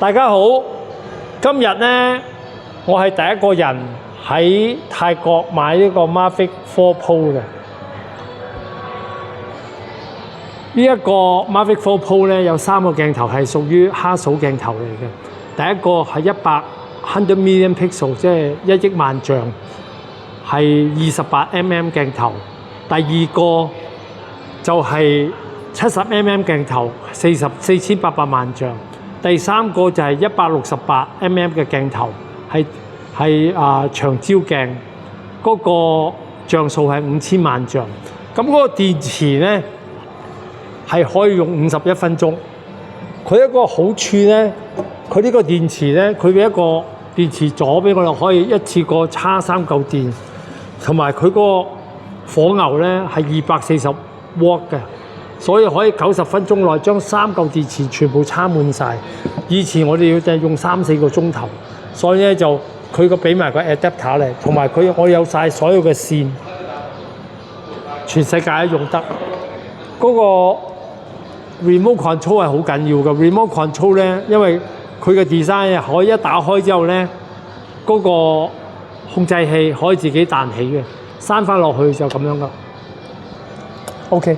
大家好，今日呢，我係第一個人喺泰國買呢個 Mavic 4 Pro 嘅。呢一個 Mavic 4 Pro 咧有3個鏡頭係屬於哈數鏡頭嚟嘅。第一個係100 million pixel， 即係1億萬像，係28mm 鏡頭。第二個就係70mm 鏡頭，4800萬像。第三個就係168mm 嘅鏡頭，係長焦鏡，嗰個像素係5000萬像。咁嗰個電池咧係可以用51分鐘。佢一個好處咧，佢呢個電池咧，佢嘅一個電池座俾我哋可以一次過叉3嚿電，同埋佢個火牛咧係240W嘅。所以可以90分鐘內將3嚿電池全部插滿晒。以前我哋要用3-4個鐘頭，所以咧就佢個俾埋個 adapter 嚟，同埋我有晒所有嘅線，全世界都用得。嗰個 remote control 係好緊要嘅。remote control 咧，因為佢嘅 design 可以一打開之後咧，嗰個控制器可以自己彈起嘅，閂翻落去就咁樣噶。OK。